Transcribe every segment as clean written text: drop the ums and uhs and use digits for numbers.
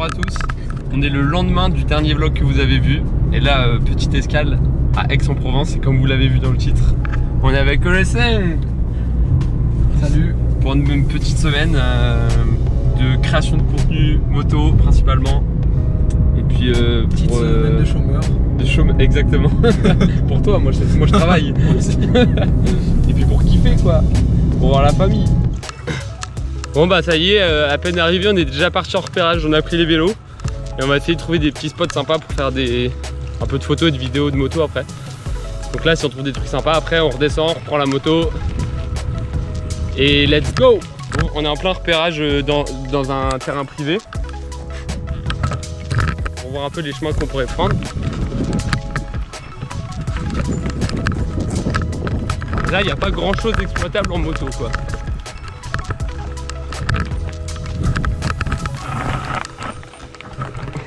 bonjour à tous. On est le lendemain du dernier vlog que vous avez vu. Et là, petite escale à Aix-en-Provence. Et comme vous l'avez vu dans le titre, on est avec OSN. Salut. Pour une petite semaine de création de contenu moto principalement. Et puis petite semaine de chômeur. Exactement. Pour toi, moi je travaille. Et puis pour kiffer quoi. Pour voir la famille. Bon bah ça y est, à peine arrivé, on est déjà parti en repérage, on a pris les vélos. Et on va essayer de trouver des petits spots sympas pour faire un peu de photos et de vidéos de moto après. Donc là si on trouve des trucs sympas, après on redescend, on reprend la moto. Et let's go. Bon, on est en plein repérage dans un terrain privé. Pour voir un peu les chemins qu'on pourrait prendre. Là il n'y a pas grand chose d'exploitable en moto quoi.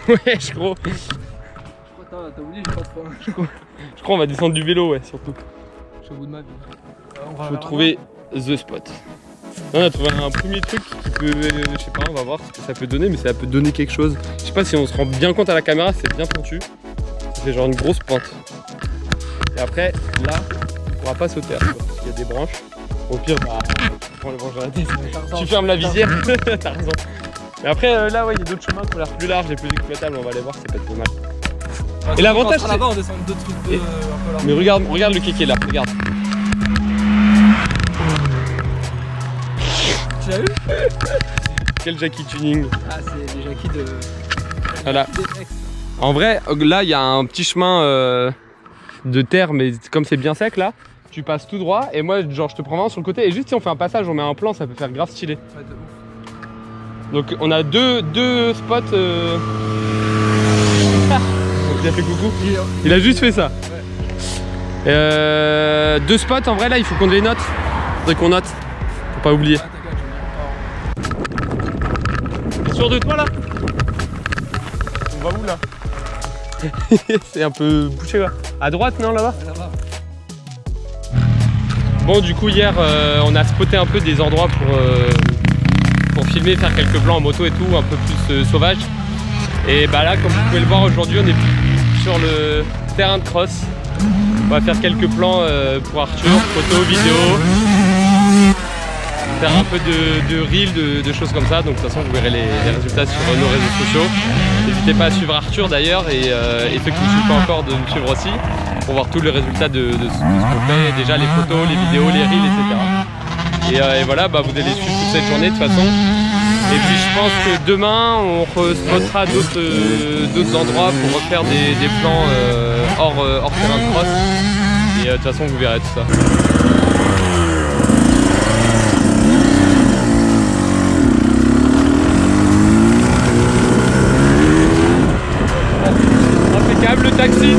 Wesh gros. Je crois t'as oublié, j'ai pas de frein. Je crois on va descendre du vélo ouais surtout. Je suis au bout de ma vie. Faut trouver the spot. On a trouvé un premier truc qui peut, je sais pas, on va voir ce que ça peut donner, mais ça peut donner quelque chose. Je sais pas si on se rend bien compte à la caméra, c'est bien pentu. Ça fait genre une grosse pente. Et après, là, on pourra pas sauter. Il y a des branches. Au pire, bah, tu prends les branches dans la tête. Tu fermes la visière. T'as raison. Mais après, là, ouais, il y a d'autres chemins qui ont l'air plus larges et plus exploitables. On va aller voir, c'est pas trop mal. Et l'avantage, c'est là-bas, on descend d'autres trucs un peu larges. Mais regarde le kéké là, regarde. Tu l'as eu? Quel Jackie tuning. Ah, c'est des Jackie de... Voilà. En vrai, là, il y a un petit chemin de terre, mais comme c'est bien sec là, tu passes tout droit et moi, genre, je te prends vraiment sur le côté et juste si on fait un passage, on met un plan, ça peut faire grave stylé. Ouais, de ouf. Donc, on a deux spots. Il a fait coucou. Il a juste fait ça. Ouais. Deux spots, en vrai, là, il faut qu'on les note. Faudrait qu'on note. Faut pas oublier. T'es sûr de toi là? On va où là? C'est un peu bouché là. À droite non là-bas? Là-bas. Bon du coup hier on a spoté un peu des endroits pour filmer, faire quelques plans en moto et tout, un peu plus sauvage. Et bah là comme vous pouvez le voir aujourd'hui on est sur le terrain de cross. On va faire quelques plans pour Arthur, photos, vidéos. Faire un peu de reel, de choses comme ça, donc de toute façon vous verrez les résultats sur nos réseaux sociaux. N'hésitez pas à suivre Arthur d'ailleurs et ceux qui ne suivent pas encore de me suivre aussi pour voir tous les résultats de ce qu'on fait, déjà les photos, les vidéos, les reels, etc. Et voilà, bah, vous allez suivre toute cette journée de toute façon. Et puis je pense que demain on spotera d'autres endroits pour refaire des plans hors terrain de cross. Et de toute façon vous verrez tout ça. Le taxi.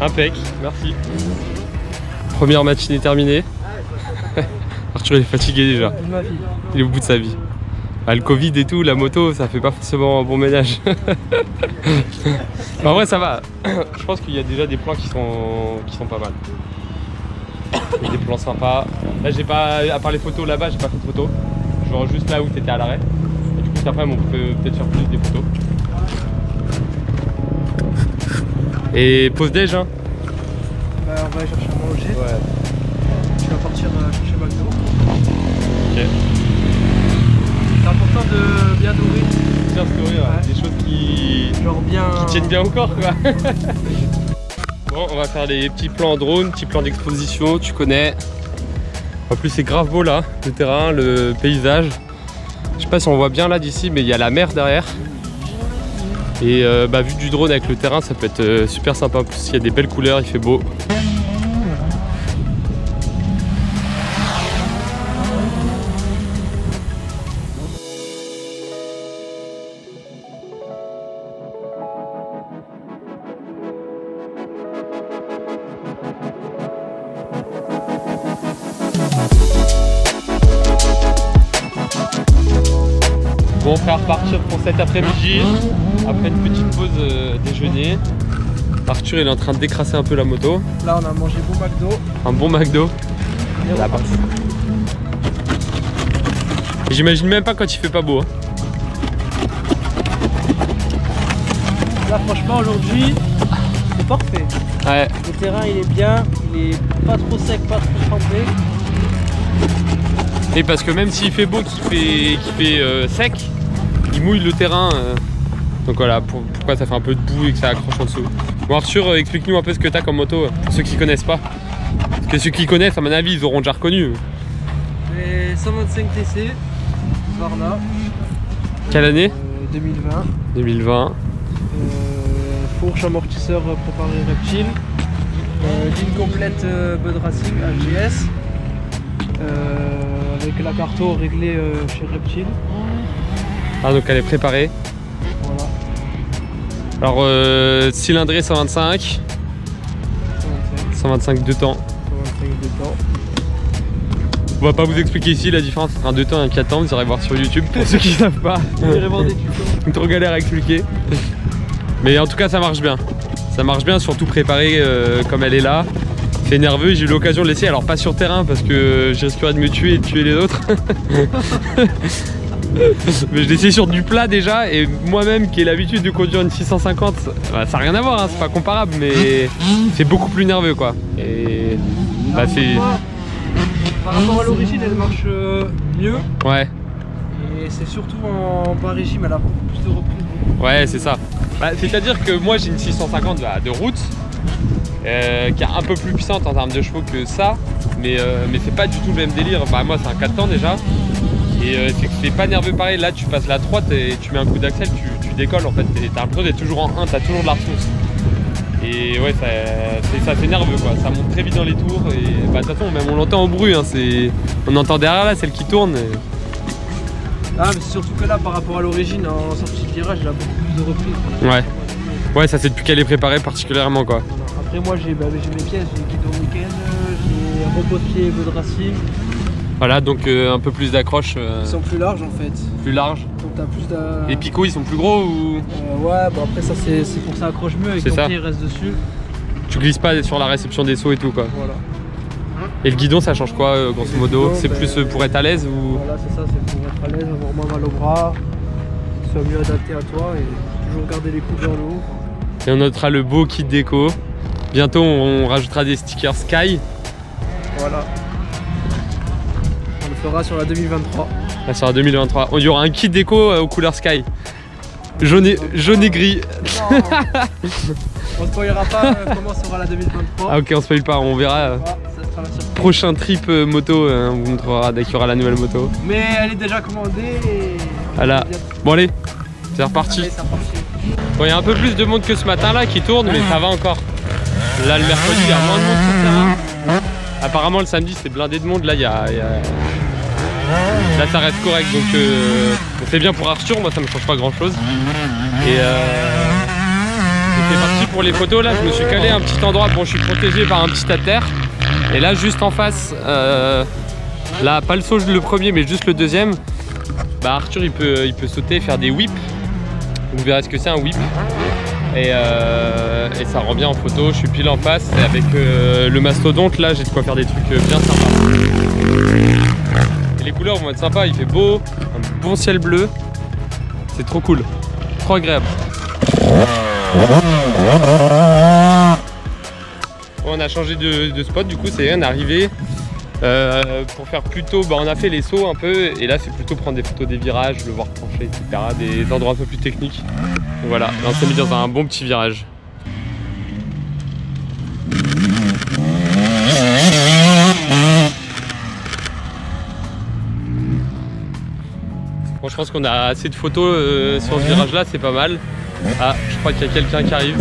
Impec, merci. Première matinée terminée. Arthur il est fatigué déjà. Il est au bout de sa vie. Ah, le Covid et tout, la moto, ça fait pas forcément un bon ménage. En vrai, ça va. Je pense qu'il y a déjà des plans qui sont pas mal. Il y a des plans sympas. Là, j'ai pas, à part les photos là-bas, j'ai pas fait de photos. Genre juste là où t'étais à l'arrêt. Et du coup, cet après, on peut peut-être faire plus des photos. Et pause déj, hein. Bah, on va aller chercher à manger. Ouais. Tu vas partir chercher McDo. Ok. C'est important de bien nourrir. Bien se nourrir, ouais. Des choses qui tiennent bien au corps quoi. Bon, on va faire les petits plans drone, petits plans d'exposition, tu connais. En plus c'est grave beau là, le terrain, le paysage. Je sais pas si on voit bien là d'ici, mais il y a la mer derrière. Et bah, vu du drone avec le terrain, ça peut être super sympa. En plus il y a des belles couleurs, il fait beau. Bon Bon, on va repartir pour cet après-midi, après une petite pause déjeuner. Arthur il est en train de décrasser un peu la moto. Là on a mangé bon McDo. Un bon McDo. Là-bas. J'imagine même pas quand il fait pas beau. Hein. Là franchement aujourd'hui c'est parfait. Ouais. Le terrain il est bien, il est pas trop sec, pas trop trempé. Et parce que même s'il fait beau, qu'il fait sec, il mouille le terrain. Donc voilà, pourquoi ça fait un peu de boue et que ça accroche en dessous. Bon Arthur, explique-nous un peu ce que t'as comme moto, pour ceux qui connaissent pas. Parce que ceux qui connaissent, à mon avis, ils auront déjà reconnu. Les 125 TC, Varna. Quelle année 2020. 2020. Fourche amortisseur préparé Reptile. Ligne complète Bud Racing AGS. Avec la carto réglée chez Reptile. Ah donc elle est préparée. Voilà. Alors cylindrée 125. 125 2 temps. 125 2 temps. On va pas vous expliquer ici la différence entre un 2 temps et un 4 temps, vous irez voir sur YouTube pour ceux qui ne savent pas. Trop galère à expliquer. Mais en tout cas ça marche bien. Ça marche bien, surtout préparé comme elle est là. C'est nerveux, j'ai eu l'occasion de l'essayer, alors pas sur terrain parce que je risquerais de me tuer et de tuer les autres. Mais je l'ai essayé sur du plat déjà, et moi-même qui ai l'habitude de conduire une 650, bah, ça n'a rien à voir, hein, c'est pas comparable, mais c'est beaucoup plus nerveux quoi. Et bah, c'est... Par rapport à l'origine, elle marche mieux. Ouais. Et c'est surtout en bas régime, elle a beaucoup plus de reprises. Ouais, c'est ça. Bah, c'est-à-dire que moi j'ai une 650 de route, qui est un peu plus puissante en termes de chevaux que ça, mais c'est pas du tout le même délire. Bah, moi c'est un 4 temps déjà. Et c'est que c'est pas nerveux pareil, là tu passes la droite et tu mets un coup d'axel, tu décolles en fait, t'as l'impression d'être toujours en 1, t'as toujours de la ressource. Et ouais, ça fait nerveux quoi, ça monte très vite dans les tours et bah de toute façon même on l'entend au bruit, hein, on entend derrière là celle qui tourne. Et... Ah mais c'est surtout que là par rapport à l'origine, en sortie de virage, elle a beaucoup plus de reprises. Ouais, ouais ça c'est depuis qu'elle est préparée particulièrement quoi. Après moi j'ai mes pièces, j'ai guidon week-end, j'ai robot de pied, Bud Racing. Voilà, donc un peu plus d'accroche. Ils sont plus larges en fait. Plus larges. Donc t'as plus de... Les picots ils sont plus gros ou... Ouais, bon après ça c'est pour que ça accroche mieux et que ton pied reste dessus. Tu glisses pas sur la réception des sauts et tout quoi. Voilà. Et le guidon ça change quoi grosso modo? C'est plus pour être à l'aise ou... Voilà c'est ça, c'est pour être à l'aise, avoir moins mal au bras, que ce soit mieux adapté à toi et toujours garder les coudes vers le haut. Et on notera le beau kit déco. Bientôt on rajoutera des stickers Sky. Voilà. On le fera sur la 2023. Là sur la 2023. Il y aura un kit déco aux couleurs Sky. Jaune et gris. Non. On ne spoilera pas comment sera la 2023. Ah ok, on spoil pas, on verra. Ça sera la surprise. Prochain trip moto, on vous montrera dès qu'il y aura la nouvelle moto. Mais elle est déjà commandée et... Voilà. Bon allez, c'est reparti. Allez, c'est reparti. Bon, il y a un peu plus de monde que ce matin là qui tourne, mais ça va encore. Là le mercredi il y a moins de monde sur le terrain. Apparemment le samedi c'est blindé de monde, là là ça reste correct, donc c'est bien pour Arthur, moi ça me change pas grand chose. Et c'est parti pour les photos. Là je me suis calé à un petit endroit, bon je suis protégé par un petit à terre. Et là juste en face, là pas le saut le premier mais juste le deuxième, bah Arthur il peut sauter, faire des whips. Vous verrez ce que c'est un whip. Et ça rend bien en photo, je suis pile en face et avec le mastodonte là j'ai de quoi faire des trucs bien sympas. Et les couleurs vont être sympas, il fait beau, un bon ciel bleu, c'est trop cool, trop agréable. On a changé de spot, du coup c'est on est arrivé pour faire plutôt, on a fait les sauts un peu et là c'est plutôt prendre des photos des virages, le voir pencher, etc. Des endroits un peu plus techniques. Donc voilà, là on s'est mis dans un bon petit virage. Bon, je pense qu'on a assez de photos sur ce virage là, c'est pas mal. Ah, je crois qu'il y a quelqu'un qui arrive.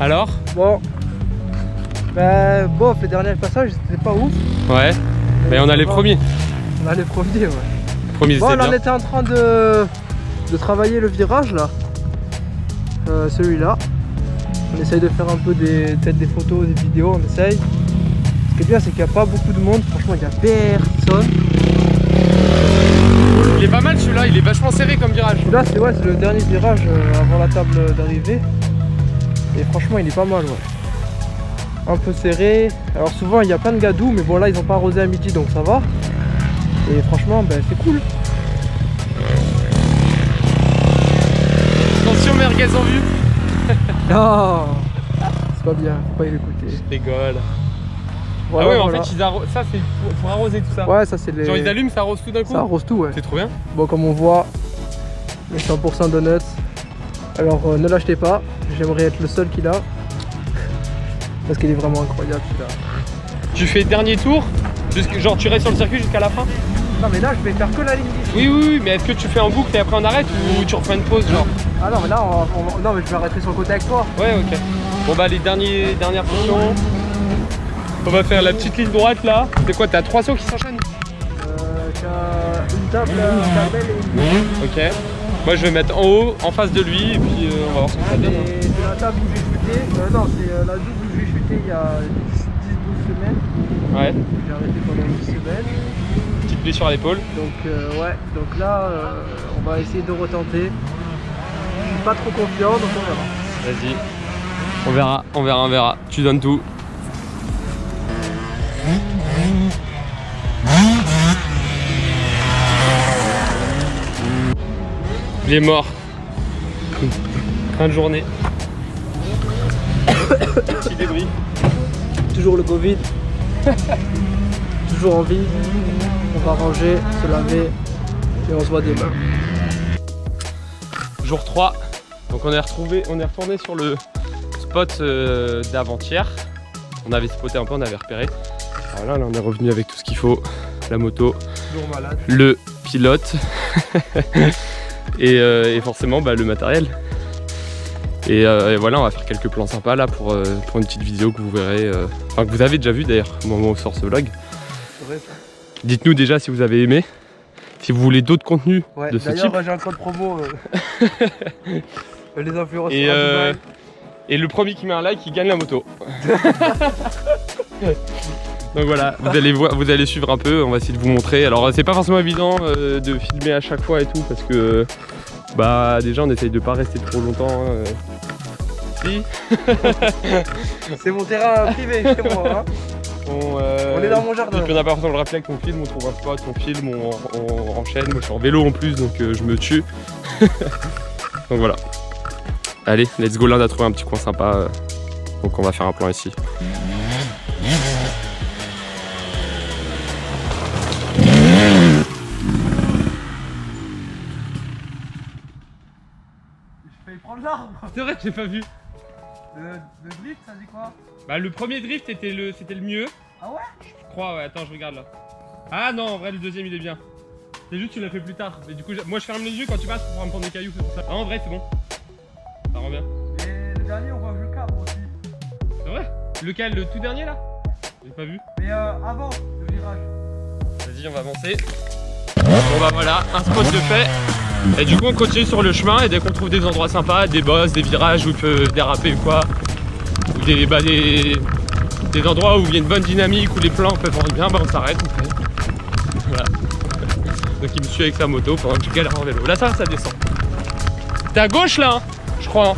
Alors? Bon. Ben, bof, les derniers passages c'était pas ouf. Ouais, mais on a les premiers. On a les premiers, ouais. Premiers, bon, là bien. on était en train de travailler le virage là. Celui-là. On essaye de faire un peu peut-être des photos, des vidéos, on essaye. Ce qui est bien c'est qu'il n'y a pas beaucoup de monde, franchement il n'y a personne. vachement serré comme virage. Là c'est ouais, le dernier virage avant la table d'arrivée. Et franchement il est pas mal ouais. Un peu serré. Alors souvent il y a plein de gadous, mais bon là ils ont pas arrosé à midi donc ça va. Et franchement ben, c'est cool. Attention merguez en vue. Non, c'est pas bien, faut pas y l'écouter. Je rigole. Voilà, ah ouais, voilà. en fait ça c'est pour arroser tout ça. Ouais, ça c'est les... Genre ils allument, ça arrose tout d'un coup. Ça arrose tout ouais. C'est trop bien. Bon comme on voit, le 100% donuts. Alors ne l'achetez pas, j'aimerais être le seul qui l'a. Parce qu'il est vraiment incroyable celui-là. Tu fais dernier tour, genre tu restes sur le circuit jusqu'à la fin? Non mais là je vais faire que la ligne d'ici. Oui, mais est-ce que tu fais en boucle et après on arrête ou tu refais une pause genre? Ah non mais là non mais je vais arrêter sur le côté avec toi. Ouais ok. Bon bah les dernières portions. On va faire la petite ligne droite là. C'est quoi, t'as 3 sauts qui s'enchaînent? T'as une table, tabelle et une... Ok. Moi je vais mettre en haut, en face de lui et puis on va voir ce que ça donne. C'est la table où j'ai chuté, non c'est la double où j'ai chuté il y a 10-12 semaines. Ouais. J'ai arrêté pendant 10 semaines. Petite blessure à l'épaule. Donc ouais, donc là on va essayer de retenter. Je suis pas trop confiant donc on verra. Vas-y. On verra. Tu donnes tout. Il est mort. Fin de journée. Petit débris. Toujours le Covid. Toujours en vie. On va ranger, se laver et on se voit demain. Jour 3. Donc on est retourné sur le spot d'avant-hier. On avait spoté un peu, on avait repéré. Alors là, on est revenu avec tout ce qu'il faut. La moto, Toujours malade. le pilote et forcément bah, le matériel. Et voilà, on va faire quelques plans sympas là pour une petite vidéo que vous verrez, enfin que vous avez déjà vu d'ailleurs au moment où sort ce vlog. Dites-nous déjà si vous avez aimé, si vous voulez d'autres contenus de ce type. D'ailleurs j'ai un code promo les influenceurs et le premier qui met un like, il gagne la moto. Donc voilà, vous allez suivre un peu, on va essayer de vous montrer. Alors c'est pas forcément évident de filmer à chaque fois et tout parce que bah déjà on essaye de pas rester trop longtemps. Si. C'est mon terrain privé chez moi. Hein. On est dans mon jardin. Puis on a pas forcément le réflexe, on filme, on trouve un spot, on filme, on enchaîne. Moi je suis en vélo en plus donc je me tue. Donc voilà. Allez, let's go, là on a trouvé un petit coin sympa. Donc on va faire un plan ici. J'ai failli prendre l'arbre. C'est vrai que j'ai pas vu. Le drift ça dit quoi? Bah le premier drift c'était le mieux. Ah ouais? Je crois, ouais, attends je regarde là. Ah non, en vrai le deuxième il est bien. C'est juste que tu l'as fait plus tard. Mais du coup moi je ferme les yeux quand tu passes pour me prendre des cailloux, c'est pour ça. Non en vrai c'est bon. Ça rend bien. Et le dernier on voit le cadre aussi. C'est vrai? Lequel? Le tout dernier là? J'ai pas vu. Mais avant le virage. Vas-y on va avancer. Bon bah voilà, un spot de fait. Et du coup on continue sur le chemin et dès qu'on trouve des endroits sympas, des bosses, des virages où il peut déraper ou quoi, ou des endroits où il y a une bonne dynamique, où les plans peuvent rendre bien, bah on s'arrête, on fait. Voilà. Donc il me suit avec sa moto pendant que je galère en vélo. Là ça descend. T'es à gauche là, hein, je crois. Hein.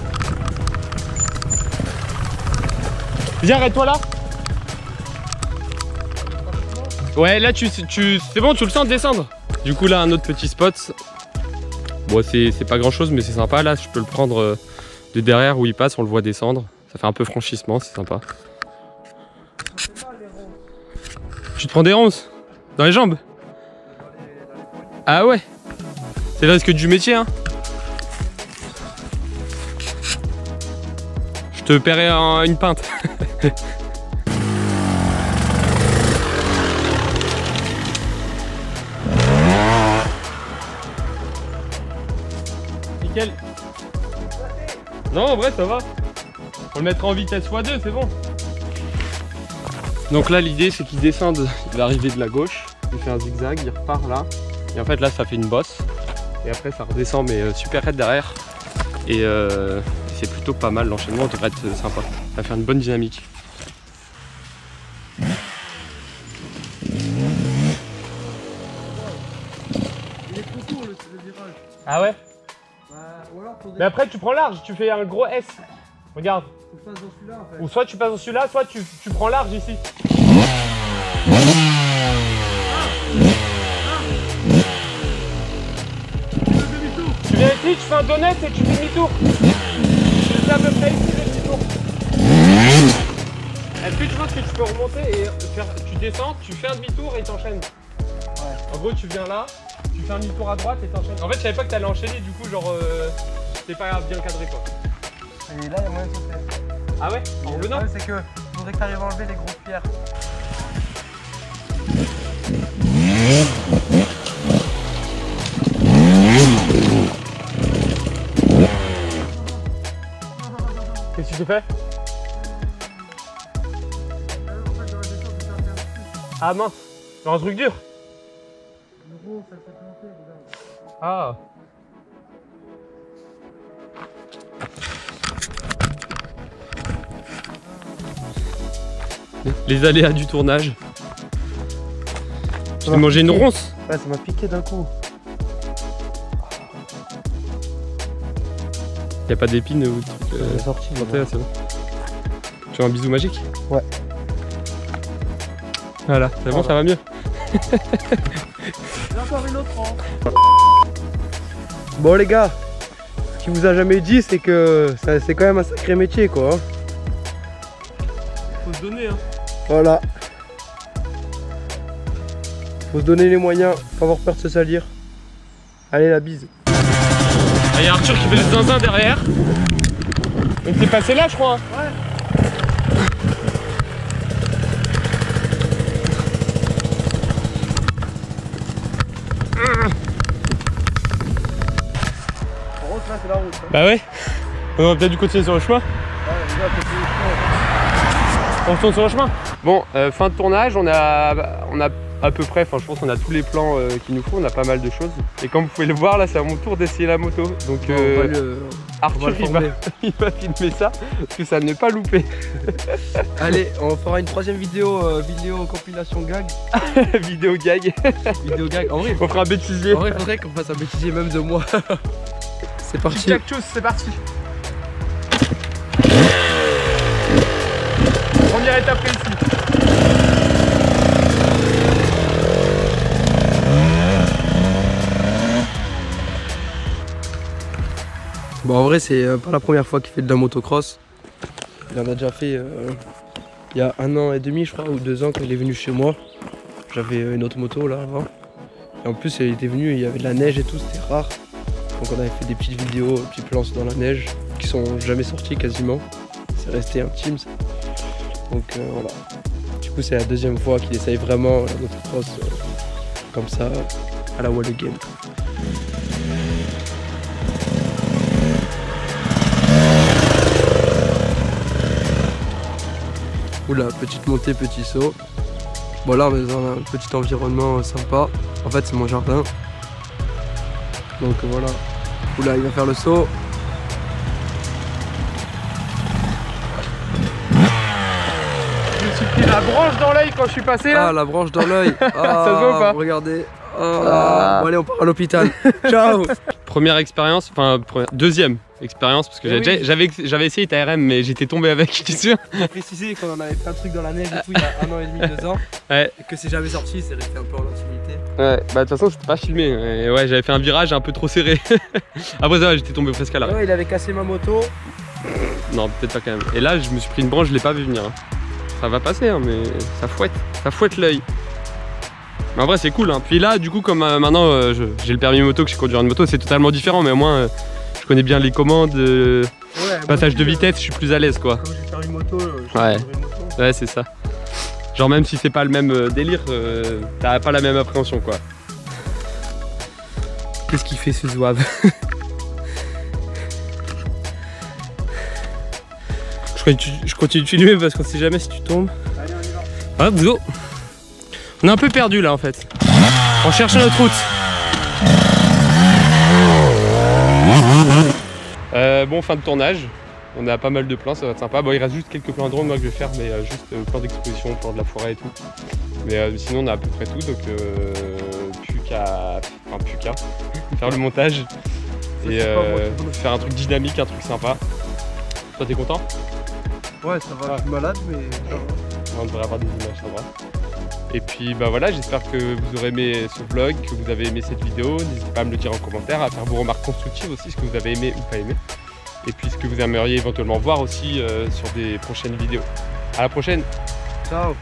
Viens, arrête-toi là. Ouais là c'est bon, tu le sens descendre. Du coup là un autre petit spot. Bon c'est pas grand chose mais c'est sympa, là je peux le prendre de derrière où il passe, on le voit descendre. Ça fait un peu franchissement, c'est sympa. Tu te prends des ronces? Dans les jambes? Ah ouais? C'est le risque du métier hein. Je te paierai une pinte. Nickel. Non en vrai ça va. On le mettra en vitesse x2, c'est bon. Donc là l'idée c'est qu'il descende, il va arriver de la gauche, il fait un zigzag, il repart là. Et en fait là ça fait une bosse. Et après ça redescend mais super raide derrière. Et c'est plutôt pas mal, l'enchaînement devrait être sympa. Ça va faire une bonne dynamique. Il est trop court le virage. Ah ouais? Bah, ou alors faudrait Mais après tu prends large, tu fais un gros S. Regarde. que je passe dans celui-là en fait. Ou soit tu passes dans celui-là, soit tu prends large ici. Tu viens ici, tu fais un donut et tu fais demi-tour. Tu fais à peu près ici le demi-tour. Est-ce que tu penses que tu peux remonter et faire, tu descends, tu fais un demi-tour et t'enchaînes? Ouais. En gros tu viens là, tu fais un demi-tour à droite et t'enchaînes. En fait je savais pas que t'allais enchaîner, du coup genre c'était pas bien cadré quoi. Et là il y a moyen de sauter. Ah ouais? En Le venant? problème c'est que faudrait que tu arrives à enlever les grosses pierres. Qu'est-ce que tu fais? Ah mince, dans un truc dur? Ah. Les aléas du tournage. Je vais manger une ronce. Ouais, ça m'a piqué d'un coup. Y'a pas d'épines ou truc C'est sorti. ouais, c'est bon. Tu veux un bisou magique? Ouais. Voilà, c'est bon, ça va mieux. J'ai encore une autre. Hein. Bon les gars, ce qu'il vous a jamais dit c'est que c'est quand même un sacré métier quoi. Hein. Faut se donner hein. Voilà. Faut se donner les moyens, pas avoir peur de se salir. Allez la bise. Ah, y'a Arthur qui fait le zinzin derrière. Mais t'es passé là je crois. Ouais. En route là c'est la route. Hein. Bah ouais. On va peut-être dû continuer sur le chemin. Ouais, les gars, faut On retourne sur le chemin. Bon, fin de tournage, on a à peu près, enfin je pense qu'on a tous les plans qu'il nous faut, on a pas mal de choses. Et comme vous pouvez le voir là, c'est à mon tour d'essayer la moto. Donc Arthur il va filmer ça, parce que ça ne pas louper. Allez, on fera une troisième vidéo, vidéo compilation gag. Vidéo gag. Vidéo gag. En vrai, On fera un bêtisier. en vrai, faudrait qu'on fasse un bêtisier même de moi. C'est parti. Cactus, c'est parti. Première étape réussie. Bon, en vrai, c'est pas la première fois qu'il fait de la motocross. Il en a déjà fait il y a 1 an et demi, je crois, ou 2 ans quand il est venu chez moi. J'avais une autre moto là avant. Et en plus, il était venu, il y avait de la neige et tout, c'était rare. Donc on avait fait des petites vidéos, des petits plans dans la neige qui sont jamais sortis quasiment. C'est resté un Teams. Donc voilà. Du coup, c'est la deuxième fois qu'il essaye vraiment la motocross comme ça, à la wall game. Oula, petite montée, petit saut. Bon là on est dans un petit environnement sympa. En fait c'est mon jardin. Donc voilà. Oula, il va faire le saut. Je me suis pris la branche dans l'œil quand je suis passé là. Ah, la branche dans l'œil. Ah, Ça se voit ou pas? Regardez. Ah. Bon allez, on part à l'hôpital. Ciao. Première expérience, enfin deuxième expérience, parce que Oui. j'avais essayé ta RM mais j'étais tombé avec, je suis sûr. J'ai précisé qu'on en avait fait un truc dans la neige et tout il y a 1 an et demi, 2 ans. Ouais. Et que c'est jamais sorti, c'est resté un peu en intimité. Ouais, bah de toute façon c'était pas filmé. Et ouais, j'avais fait un virage un peu trop serré. Après ça, j'étais tombé presque à l'arrêt. Ouais, il avait cassé ma moto. Non, peut-être pas quand même. Et là, je me suis pris une branche, je l'ai pas vu venir. Ça va passer, hein, mais ça fouette l'œil. Mais en vrai, c'est cool. Hein. Puis là, du coup, comme maintenant j'ai le permis moto, que je sais conduire une moto, c'est totalement différent. Mais au moins, je connais bien les commandes, Ouais, passage de vitesse, je suis plus à l'aise, quoi. Comme j'ai fait une moto, je Ouais. une moto. Ouais, c'est ça. Genre, même si c'est pas le même délire, t'as pas la même appréhension, quoi. Qu'est-ce qu'il fait, ce zouave? Je continue de filmer parce qu'on sait jamais si tu tombes. Allez, on y va. Ah, boulot. On est un peu perdu là en fait. On cherche notre route. Bon, fin de tournage. On a pas mal de plans, ça va être sympa. Bon, il reste juste quelques plans de drone moi que je vais faire, mais juste plan d'exposition, plan de la forêt et tout. Mais sinon, on a à peu près tout, donc plus qu'à. Enfin, enfin Puka, faire le montage et faire un truc dynamique, un truc sympa. Toi t'es content? Ouais, ça va, je suis malade, mais ça va. On devrait avoir des images, ça va. Et puis bah voilà, j'espère que vous aurez aimé ce vlog, que vous avez aimé cette vidéo. N'hésitez pas à me le dire en commentaire, à faire vos remarques constructives aussi, ce que vous avez aimé ou pas aimé. Et puis ce que vous aimeriez éventuellement voir aussi sur des prochaines vidéos. À la prochaine! Ciao!